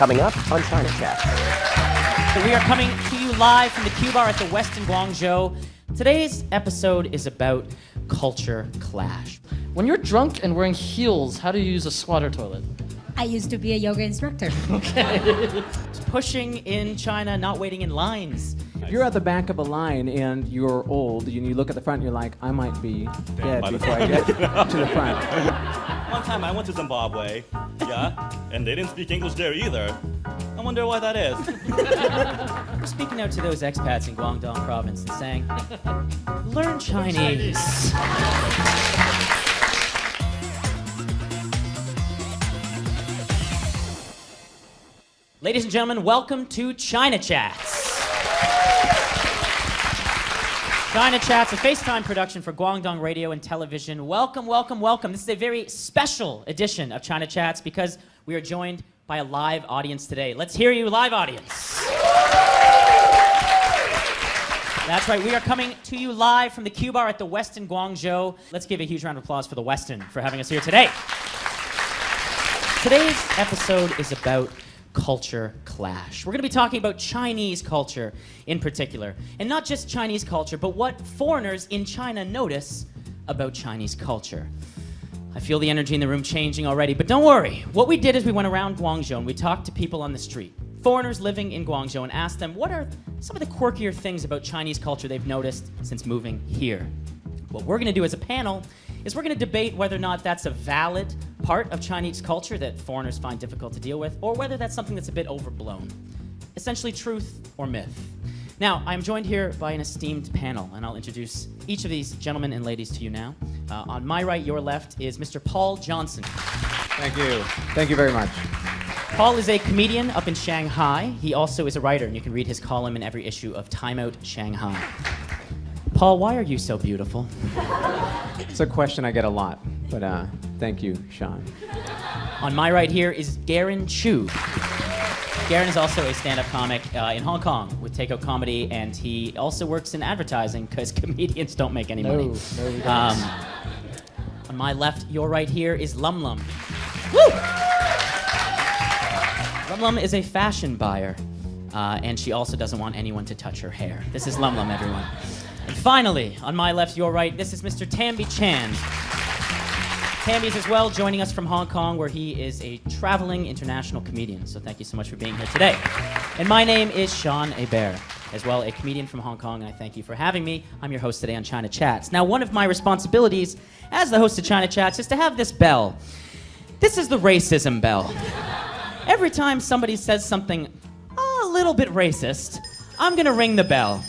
coming up on China Chat. So we are coming to you live from the Q Bar at the Westin Guangzhou. Today's episode is about culture clash. When you're drunk and wearing heels, how do you use a squatter toilet? I used to be a yoga instructor. Okay. Pushing in China, not waiting in lines. If you're at the back of a line and you're old, and you look at the front, you're like, I might be dead before I get to the front. One time I went to Zimbabwe, and they didn't speak English there either. I wonder why that is. We're speaking out to those expats in Guangdong province and saying, learn Chinese. Ladies and gentlemen, welcome to China Chats. China Chats, a FaceTime production for Guangdong Radio and Television. Welcome, welcome, welcome. This is a very special edition of China Chats because we are joined by a live audience today. Let's hear you, live audience. That's right, we are coming to you live from the Q Bar at the Westin Guangzhou. Let's give a huge round of applause for the Westin for having us here today. Today's episode is about culture clash. We're going to be talking about Chinese culture in particular. And not just Chinese culture, but what foreigners in China notice about Chinese culture. I feel the energy in the room changing already, but don't worry. What we did is we went around Guangzhou and we talked to people on the street, foreigners living in Guangzhou, and asked them what are some of the quirkier things about Chinese culture they've noticed since moving here. What we're going to do as a panel is we're going to debate whether or not that's a valid part of Chinese culture that foreigners find difficult to deal with, or whether that's something that's a bit overblown. Essentially, truth or myth. Now, I'm joined here by an esteemed panel, and I'll introduce each of these gentlemen and ladies to you now. On my right, your left, is Mr. Paul Johnson. Thank you. Thank you very much. Paul is a comedian up in Shanghai. He also is a writer, and you can read his column in every issue of Time Out Shanghai. Paul, why are you so beautiful? It's a question I get a lot, but thank you, Sean. On my right here is Garen Chu. Garen is also a stand-up comic in Hong Kong with Takeout Comedy, and he also works in advertising because comedians don't make any money. No, we don't. On my left, your right here is Lum Lum. Woo! Lum Lum is a fashion buyer, and she also doesn't want anyone to touch her hair. This is Lum Lum, everyone. And finally, on my left, your right, this is Mr. Tambi Chan. Tambi is as well joining us from Hong Kong, where he is a traveling international comedian. So thank you so much for being here today. And my name is Sean Hebert, as well a comedian from Hong Kong, and I thank you for having me. I'm your host today on China Chats. Now, one of my responsibilities as the host of China Chats is to have this bell. This is the racism bell. Every time somebody says something a little bit racist, I'm gonna ring the bell.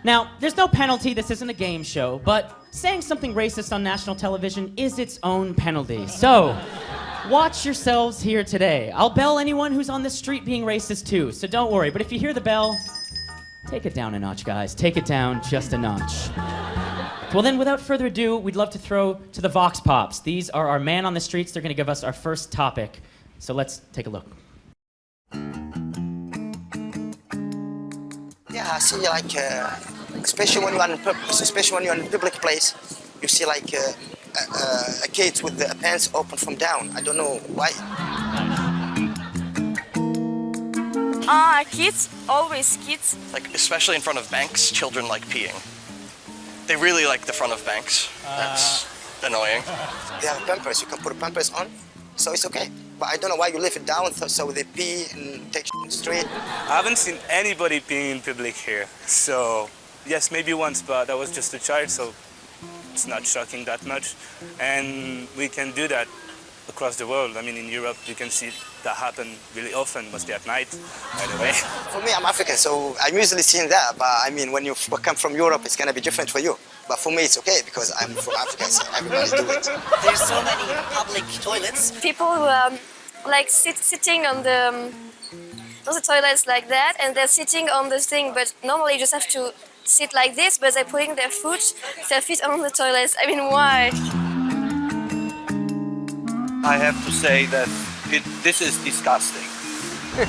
Now, there's no penalty, this isn't a game show, but saying something racist on national television is its own penalty. So, watch yourselves here today. I'll bell anyone who's on the street being racist too, so don't worry. But if you hear the bell, take it down a notch, guys. Take it down just a notch. Well then, without further ado, we'd love to throw to the Vox Pops. These are our man on the streets. They're gonna give us our first topic. So let's take a look. Yeah, I see especially when you're on purpose, especially when you're in a public place, you see a kid with the pants open from down. I don't know why. Kids, always kids. Like, especially in front of banks, children like peeing. They really like the front of banks. That's annoying. They have pampers, you can put pampers on, so it's okay. But I don't know why you leave it down so they pee and take shit straight. I haven't seen anybody peeing in public here, so yes, maybe once, but I was just a child, so it's not shocking that much. And we can do that across the world. I mean, in Europe, you can see that happen really often, mostly at night, by the way. For me, I'm African, so I'm usually seeing that. But I mean, when you come from Europe, it's gonna be different for you. But for me, it's okay because I'm from Africa, so everybody do it. There's so many public toilets. People who sitting on the toilets like that, and they're sitting on the thing, but normally you just have to sit like this, but they're putting their feet on the toilets. I mean, why? I have to say that this is disgusting.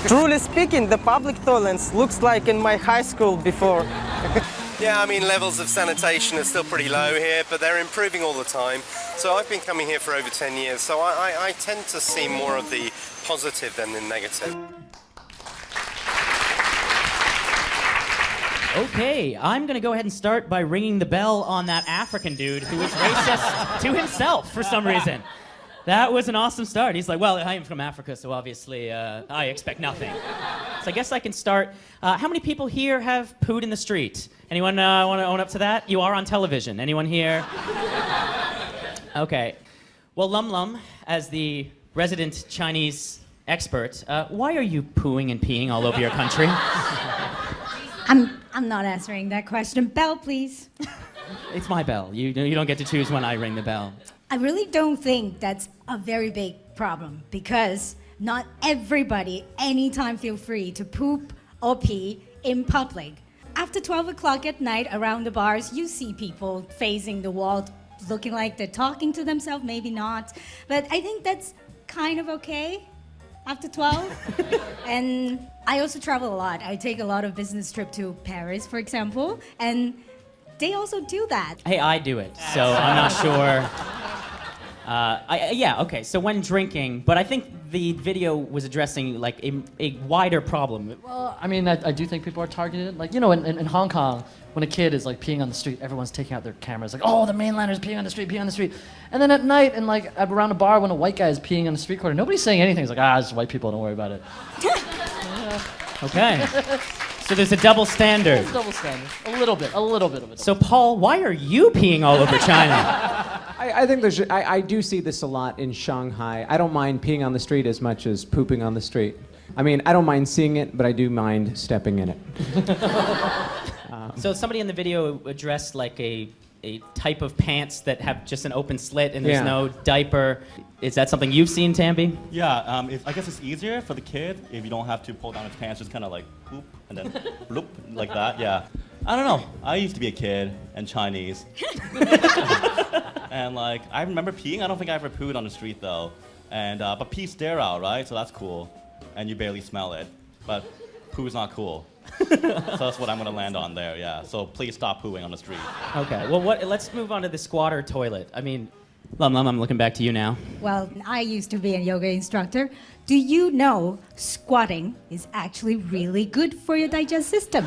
Truly speaking, the public toilets looks like in my high school before. Yeah, I mean, levels of sanitation are still pretty low here, but they're improving all the time. So I've been coming here for over 10 years, so I tend to see more of the positive than the negative. Okay, I'm gonna go ahead and start by ringing the bell on that African dude who was racist to himself for some reason. That was an awesome start. He's like, well, I am from Africa, so obviously I expect nothing. So I guess I can start. How many people here have pooed in the street? Anyone want to own up to that? You are on television. Anyone here? Okay. Well, Lum Lum, as the resident Chinese expert, why are you pooing and peeing all over your country? I'm not answering that question. Bell, please. It's my bell. You don't get to choose when I ring the bell. I really don't think that's a very big problem because not everybody anytime feel free to poop or pee in public. After 12 o'clock at night around the bars, you see people facing the wall looking like they're talking to themselves, maybe not. But I think that's kind of okay after 12. And I also travel a lot. I take a lot of business trips to Paris, for example, and they also do that. Hey, I do it, so I'm not sure. Yeah, okay, so when drinking, but I think the video was addressing like a wider problem. Well, I mean, I do think people are targeted. Like, you know, in Hong Kong, when a kid is like peeing on the street, everyone's taking out their cameras, like, oh, the mainlanders peeing on the street, peeing on the street. And then at night, and like around a bar, when a white guy is peeing on the street corner, nobody's saying anything. It's like, it's just white people, don't worry about it. Okay. So there's a double standard. It's a double standard. A little bit of it. So Paul, why are you peeing all over China? I think I do see this a lot in Shanghai. I don't mind peeing on the street as much as pooping on the street. I mean, I don't mind seeing it, but I do mind stepping in it. So somebody in the video addressed like a type of pants that have just an open slit and there's no diaper. Is that something you've seen, Tambi? Yeah, I guess it's easier for the kid if you don't have to pull down his pants, just kind of like poop and then bloop, like that, yeah. I don't know, I used to be a kid and Chinese. And like, I remember peeing, I don't think I ever pooed on the street though. And, but pee's sterile, right? So that's cool. And you barely smell it. But poo's not cool. So that's what I'm gonna land on there, yeah. So please stop pooing on the street. Okay, well let's move on to the squatter toilet. I mean, Lum Lum, I'm looking back to you now. Well, I used to be a yoga instructor. Do you know squatting is actually really good for your digestive system?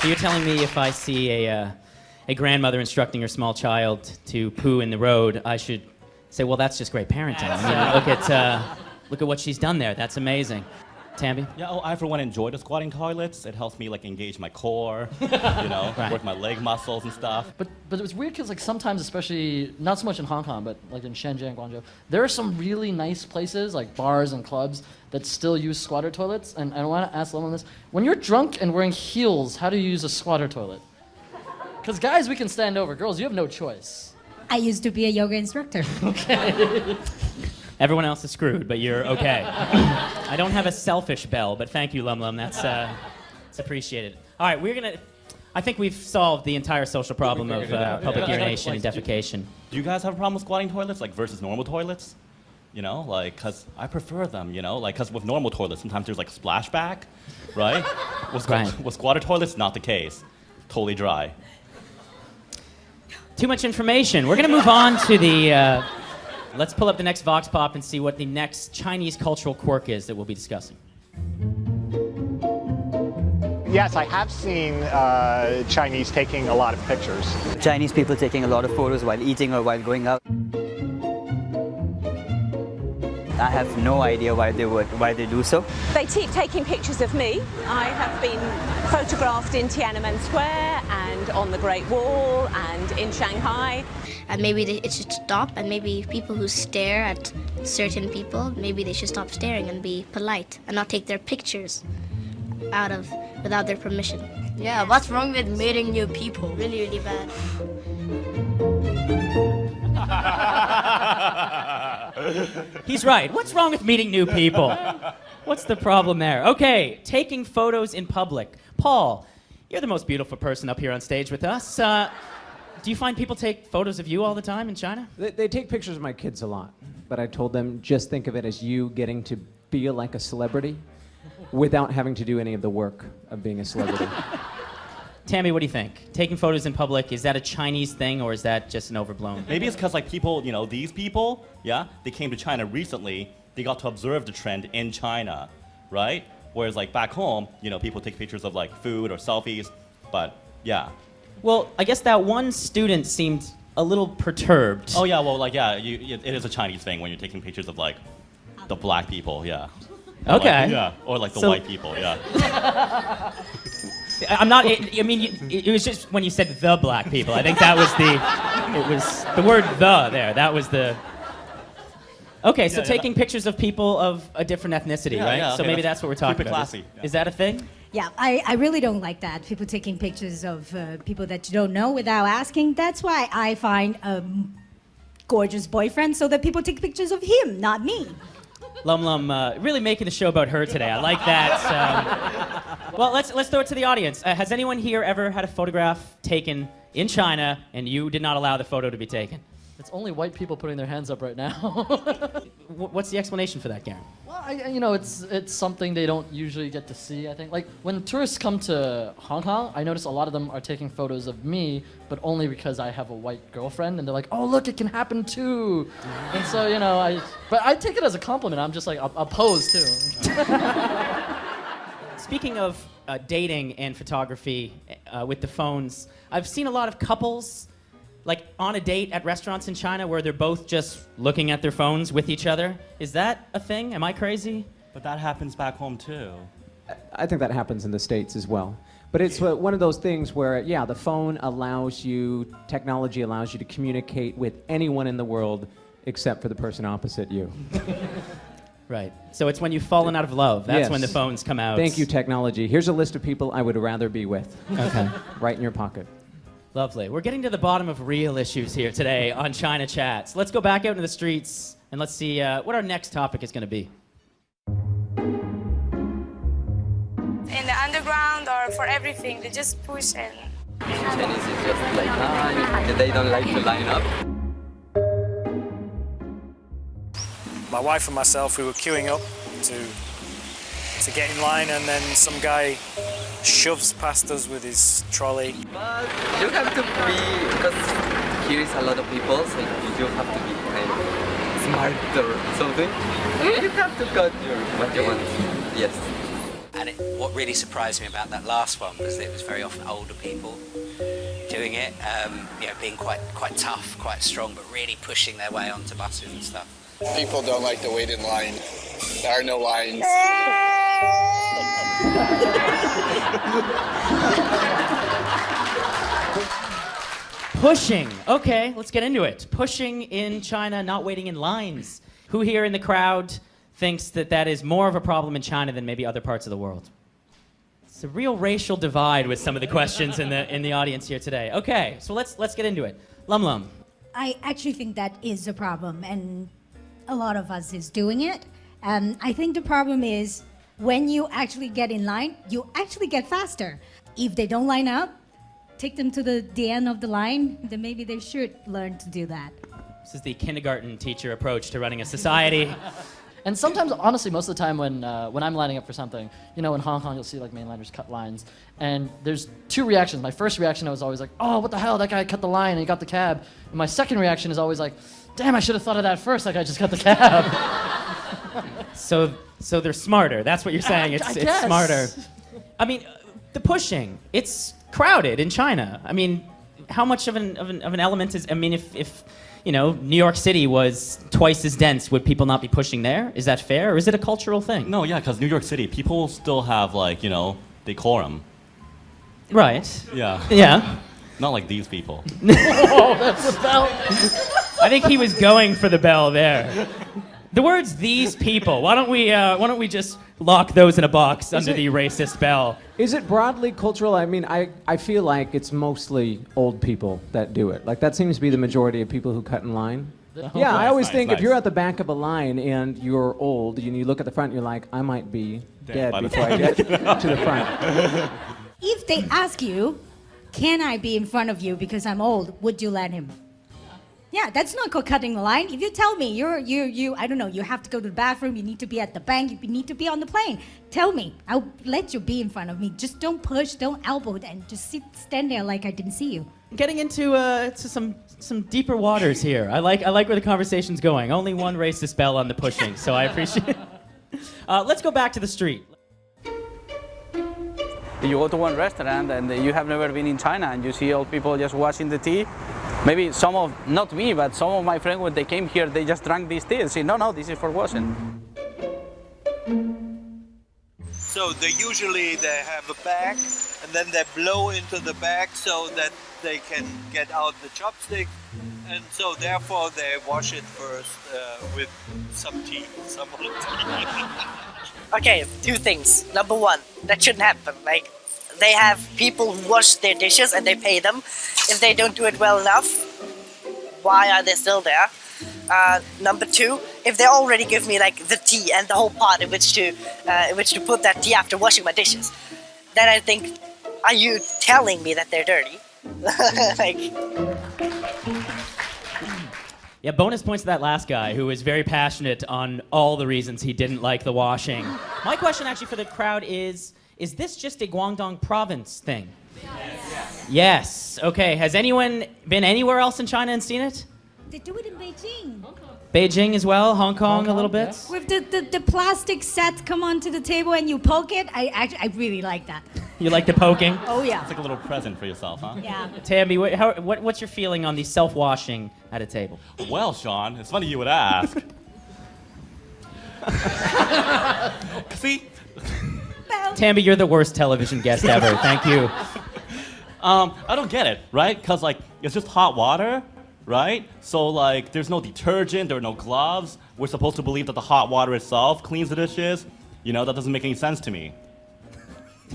So you're telling me if I see a grandmother instructing her small child to poo in the road, I should say, well, that's just great parenting. I mean, look at what she's done there. That's amazing. Tambi? Yeah, I for one enjoy the squatting toilets. It helps me like engage my core, you know, work my leg muscles and stuff. But it's weird because like sometimes, especially not so much in Hong Kong, but like in Shenzhen, Guangzhou, there are some really nice places like bars and clubs that still use squatter toilets. And I want to ask Lum on this: when you're drunk and wearing heels, how do you use a squatter toilet? Because guys, we can stand over. Girls, you have no choice. I used to be a yoga instructor. Okay. Everyone else is screwed, but you're okay. I don't have a selfish bell, but thank you, Lum Lum. That's appreciated. All right, I think we've solved the entire social problem of public urination and defecation. Do you guys have a problem with squatting toilets, like versus normal toilets? You know, like, cause I prefer them. You know, like, cause with normal toilets sometimes there's like splashback, right? With squatter toilets, not the case. Totally dry. Too much information. We're gonna move on to the. Let's pull up the next Vox Pop and see what the next Chinese cultural quirk is that we'll be discussing. Yes, I have seen Chinese taking a lot of pictures. Chinese people taking a lot of photos while eating or while going out. I have no idea why they do so. They keep taking pictures of me. I have been photographed in Tiananmen Square and on the Great Wall and in Shanghai. And maybe it should stop, and maybe people who stare at certain people, maybe they should stop staring and be polite and not take their pictures without their permission. Yeah, what's wrong with meeting new people? Really, really bad. He's right. What's wrong with meeting new people? What's the problem there? Okay, taking photos in public. Paul, you're the most beautiful person up here on stage with us. Do you find people take photos of you all the time in China? They take pictures of my kids a lot, but I told them just think of it as you getting to feel like a celebrity without having to do any of the work of being a celebrity. Tammy, what do you think? Taking photos in public, is that a Chinese thing or is that just an overblown? Maybe it's because like people, you know, these people, yeah, they came to China recently. They got to observe the trend in China, right? Whereas like back home, you know, people take pictures of like food or selfies, but yeah. Well, I guess that one student seemed a little perturbed. Oh yeah, well like yeah, it is a Chinese thing when you're taking pictures of like the black people, yeah. Or Okay. Like, yeah, or like the white people, yeah. I'm not. I mean, it was just when you said the black people. I think that was it was the word the there. That was the. Okay, so taking pictures of people of a different ethnicity, right? Yeah, so okay, maybe that's what we're talking keep it about. classy. Is that a thing? Yeah, I really don't like that. People taking pictures of people that you don't know without asking. That's why I find a gorgeous boyfriend so that people take pictures of him, not me. Lum Lum, really making the show about her today. I like that. Well, let's throw it to the audience. Has anyone here ever had a photograph taken in China and you did not allow the photo to be taken? It's only white people putting their hands up right now. What's the explanation for that, Garen? Well, you know, it's something they don't usually get to see, I think. Like, when tourists come to Hong Kong, I notice a lot of them are taking photos of me, but only because I have a white girlfriend, and they're like, oh, look, it can happen too. And so, you know, but I take it as a compliment. I'm just like, I'll pose too. Speaking of dating and photography with the phones, I've seen a lot of couples like on a date at restaurants in China where they're both just looking at their phones with each other. Is that a thing? Am I crazy? But that happens back home too. I think that happens in the States as well. But it's one of those things where, yeah, the phone technology allows you to communicate with anyone in the world except for the person opposite you. Right. So it's when you've fallen out of love. That's Yes. when the phones come out. Thank you, technology. Here's a list of people I would rather be with. Okay. Right in your pocket. Lovely. We're getting to the bottom of real issues here today on China Chats. Let's go back out into the streets and let's see what our next topic is going to be. In the underground or for everything, they just push and... Chinese is just like, they don't like to line up. My wife and myself, we were queuing up to get in line, and then some guy shoves past us with his trolley. But you have to be, because here is a lot of people, so you have to be kind of smart or something. You have to cut what you want. Yes. And what really surprised me about that last one was that it was very often older people doing it, you know, being quite tough, quite strong, but really pushing their way onto buses and stuff. People don't like to wait in line. There are no lines. Pushing. Okay, let's get into it. Pushing in China, not waiting in lines. Who here in the crowd thinks that that is more of a problem in China than maybe other parts of the world? It's a real racial divide with some of the questions in the audience here today. Okay, so let's get into it. Lum Lum. I actually think that is a problem, and a lot of us is doing it. I think the problem is when you actually get in line, you actually get faster. If they don't line up, take them to the end of the line, then maybe they should learn to do that. This is the kindergarten teacher approach to running a society. And sometimes, honestly, most of the time when I'm lining up for something, you know, in Hong Kong, you'll see like mainlanders cut lines. And there's two reactions. My first reaction, I was always like, oh, what the hell, that guy cut the line and he got the cab. And my second reaction is always like, damn, I should have thought of that first, like I just got the cab. So they're smarter. That's what you're saying. It's smarter. I mean, the pushing. It's crowded in China. I mean, how much of an element is? I mean, if you know New York City was twice as dense, would people not be pushing there? Is that fair, or is it a cultural thing? No, yeah, because New York City, people still have like decorum. Right. Yeah. Yeah. Not like these people. Oh, that's a bell. I think he was going for the bell there. The words "these people." Why don't we just lock those in a box under the racist bell? Is it broadly cultural? I mean, I feel like it's mostly old people that do it. Like that seems to be the majority of people who cut in line. Yeah, I always think if you're at the back of a line and you're old and you look at the front, you're like, I might be dead before I get to the front. If they ask you, can I be in front of you because I'm old, would you let him? Yeah, that's not called cutting the line. If you tell me I don't know, you have to go to the bathroom, you need to be at the bank, you need to be on the plane, tell me. I'll let you be in front of me. Just don't push, don't elbow, and just stand there like I didn't see you. Getting into to some deeper waters here. I like where the conversation's going. Only one racist bell on the pushing, so I appreciate it. Let's go back to the street. You go to one restaurant and you have never been in China and you see old people just washing the tea. Maybe not me, but some of my friends when they came here, they just drank this tea and say, no, this is for washing. So they have a bag and then they blow into the bag so that they can get out the chopstick. And so therefore they wash it first with some tea, some hot tea. Okay, two things. Number one, that shouldn't happen. Like, they have people who wash their dishes and they pay them. If they don't do it well enough, why are they still there? Number two, if they already give me like the tea and the whole pot in which to put that tea after washing my dishes, then I think, are you telling me that they're dirty? Like. Yeah, bonus points to that last guy who was very passionate on all the reasons he didn't like the washing. My question actually for the crowd is this just a Guangdong province thing? Yes. Okay, has anyone been anywhere else in China and seen it? They do it in Beijing. Beijing as well, Hong Kong a little bit? Yeah. With the plastic set come onto the table and you poke it, I really like that. You like the poking? Oh yeah. It's like a little present for yourself, huh? Yeah. Tammy, what's your feeling on the self-washing at a table? Well, Sean, it's funny you would ask. See? Tammy, you're the worst television guest ever. Thank you. I don't get it, right? Because, like, it's just hot water, right? So, like, there's no detergent, there are no gloves. We're supposed to believe that the hot water itself cleans the dishes. You know, that doesn't make any sense to me.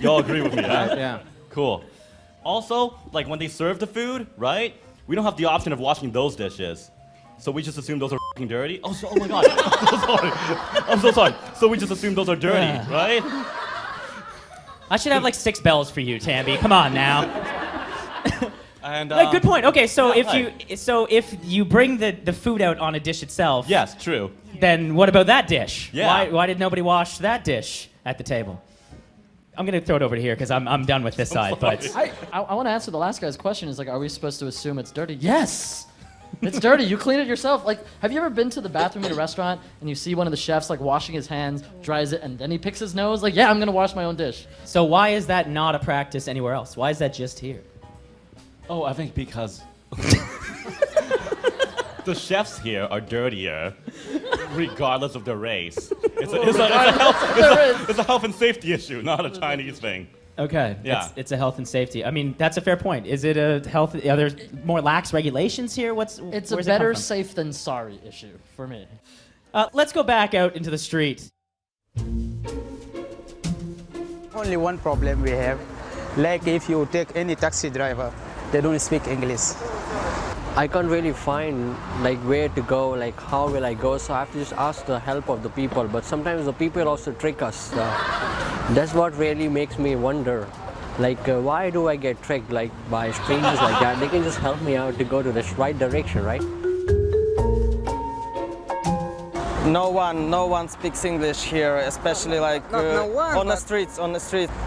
Y'all agree with me, right? Yeah. Cool. Also, like, when they serve the food, right? We don't have the option of washing those dishes. So we just assume those are f***ing dirty. Oh my God. I'm so sorry. I'm so sorry. So we just assume those are dirty, right? I should have like 6 bells for you, Tammy. Come on now. And good point. Okay, so if you bring the food out on a dish itself, yes, true. Then what about that dish? Yeah. Why did nobody wash that dish at the table? I'm gonna throw it over to here because I'm done with this side. But I want to answer the last guy's question. Is like, are we supposed to assume it's dirty? Yes. It's dirty. You clean it yourself. Like, have you ever been to the bathroom at a restaurant and you see one of the chefs like washing his hands, dries it, and then he picks his nose? Like, yeah, I'm gonna wash my own dish. So why is that not a practice anywhere else? Why is that just here? Oh, I think because the chefs here are dirtier, regardless of their race. It's a health and safety issue, not a Chinese thing. Okay. Yeah. It's a health and safety. I mean, that's a fair point. Is it a health? Are there more lax regulations here? It's a better safe than sorry issue for me. Let's go back out into the street. Only one problem we have, like if you take any taxi driver, they don't speak English. I can't really find like where to go, like how will I go, so I have to just ask the help of the people, but sometimes the people also trick us. That's what really makes me wonder, like why do I get tricked like by strangers like that? They can just help me out to go to the right direction, right? No one speaks English here, especially like on the streets.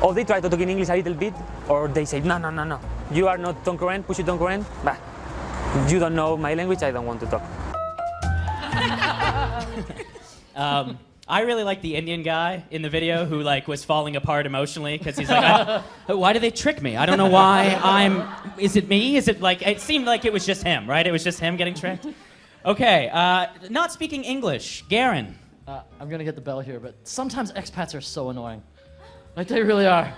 Or they try to talk in English a little bit, or they say, no, you are not Tongkorean, push it Tongkorean, bah, you don't know my language, I don't want to talk. I really like the Indian guy in the video who like was falling apart emotionally because he's like, why do they trick me? I don't know why is it me? Is it like, it seemed like it was just him, right? It was just him getting tricked. Okay, not speaking English, Garen. I'm gonna get the bell here, but sometimes expats are so annoying. Like, they really are.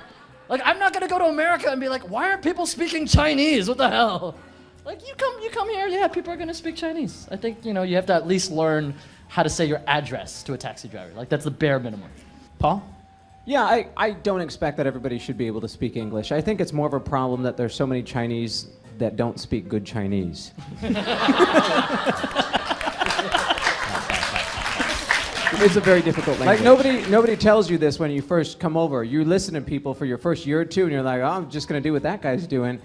Like, I'm not gonna go to America and be like, why aren't people speaking Chinese? What the hell? Like, you come here, yeah, people are gonna speak Chinese. I think, you know, you have to at least learn how to say your address to a taxi driver. Like, that's the bare minimum. Paul? Yeah, I don't expect that everybody should be able to speak English. I think it's more of a problem that there's so many Chinese that don't speak good Chinese. It's a very difficult language. Like, nobody tells you this when you first come over. You listen to people for your first year or two, and you're like, oh, I'm just going to do what that guy's doing.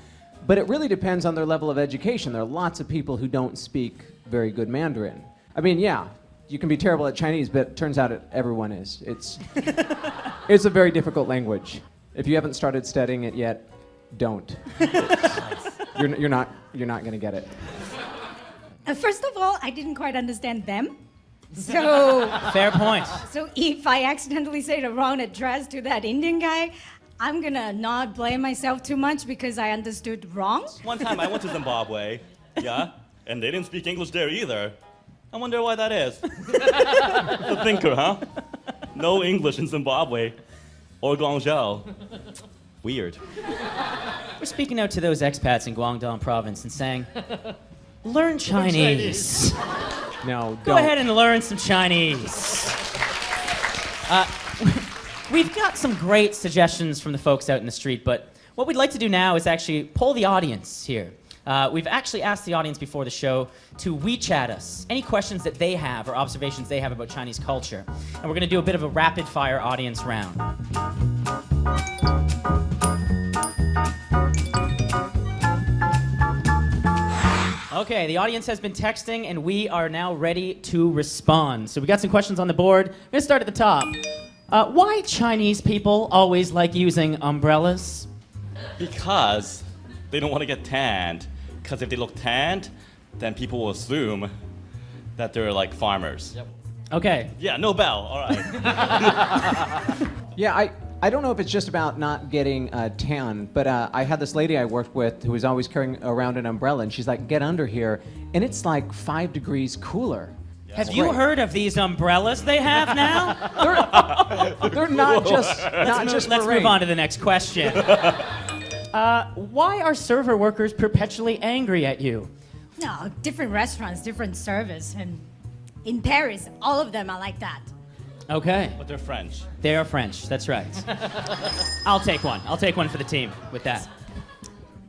But it really depends on their level of education. There are lots of people who don't speak very good Mandarin. I mean, yeah, you can be terrible at Chinese, but it turns out everyone is. It's a very difficult language. If you haven't started studying it yet, don't. You're not going to get it. First of all, I didn't quite understand them. So fair point. So if I accidentally say the wrong address to that Indian guy, I'm gonna not blame myself too much because I understood wrong. One time I went to Zimbabwe, yeah, and they didn't speak English there either. I wonder why that is. The thinker, huh? No English in Zimbabwe or Guangzhou. Weird. We're speaking out to those expats in Guangdong province and saying, learn Chinese. No, Go ahead and learn some Chinese. We've got some great suggestions from the folks out in the street, but what we'd like to do now is actually poll the audience here. We've actually asked the audience before the show to WeChat us any questions that they have or observations they have about Chinese culture. And we're going to do a bit of a rapid-fire audience round. Okay, the audience has been texting, and we are now ready to respond. So we got some questions on the board. I'm going to start at the top. Why Chinese people always like using umbrellas? Because they don't want to get tanned. Because if they look tanned, then people will assume that they're like farmers. Yep. Okay. Yeah, no bell. All right. Yeah, I don't know if it's just about not getting tan, but I had this lady I worked with who was always carrying around an umbrella, and she's like, get under here, and it's like 5 degrees cooler. Have you heard of these umbrellas they have now? They're not just Let's move on to the next question. Why are server workers perpetually angry at you? No, different restaurants, different service, and in Paris, all of them are like that. Okay. But they're French. They are French, that's right. I'll take one. I'll take one for the team with that.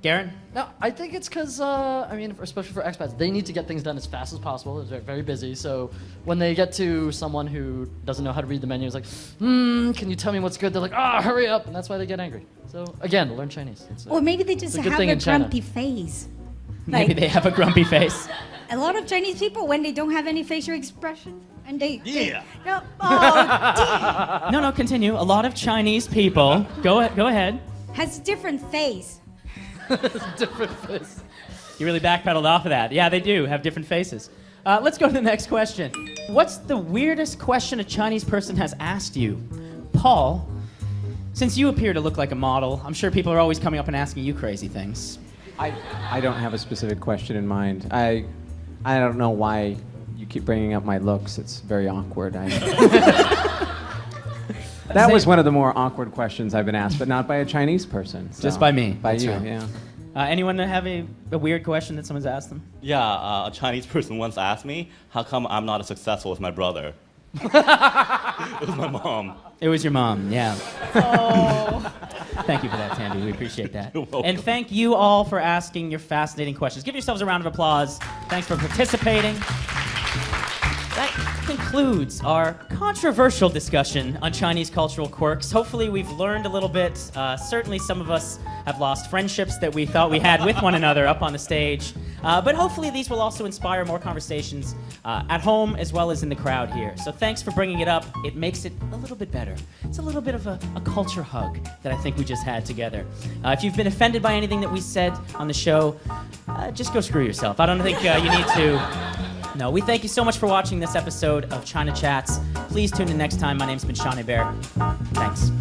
Garen? No, I think it's because, I mean, especially for expats, they need to get things done as fast as possible. They're very busy. So when they get to someone who doesn't know how to read the menu, it's like, can you tell me what's good? They're like, hurry up. And that's why they get angry. So again, learn Chinese. Or maybe they just have a grumpy face. Maybe they have a grumpy face. A lot of Chinese people, when they don't have any facial expression, and No, continue. A lot of Chinese people, go ahead. Has a different face. Different face. You really backpedaled off of that. Yeah, they do have different faces. Let's go to the next question. What's the weirdest question a Chinese person has asked you? Paul, since you appear to look like a model, I'm sure people are always coming up and asking you crazy things. I don't have a specific question in mind. I don't know why you keep bringing up my looks. It's very awkward. That was one of the more awkward questions I've been asked, but not by a Chinese person. So. Just by me. By That's you, right. yeah. Anyone have a weird question that someone's asked them? Yeah, a Chinese person once asked me, how come I'm not as successful as my brother? It was my mom. It was your mom, yeah. Oh. Thank you for that, Tandy. We appreciate that. You're welcome. And thank you all for asking your fascinating questions. Give yourselves a round of applause. Thanks for participating. That concludes our controversial discussion on Chinese cultural quirks. Hopefully we've learned a little bit. Certainly some of us have lost friendships that we thought we had with one another up on the stage. But hopefully these will also inspire more conversations at home as well as in the crowd here. So thanks for bringing it up. It makes it a little bit better. It's a little bit of a culture hug that I think we just had together. If you've been offended by anything that we said on the show, just go screw yourself. I don't think you need to. No, we thank you so much for watching this episode of China Chats. Please tune in next time. My name's been Sean Hebert. Thanks.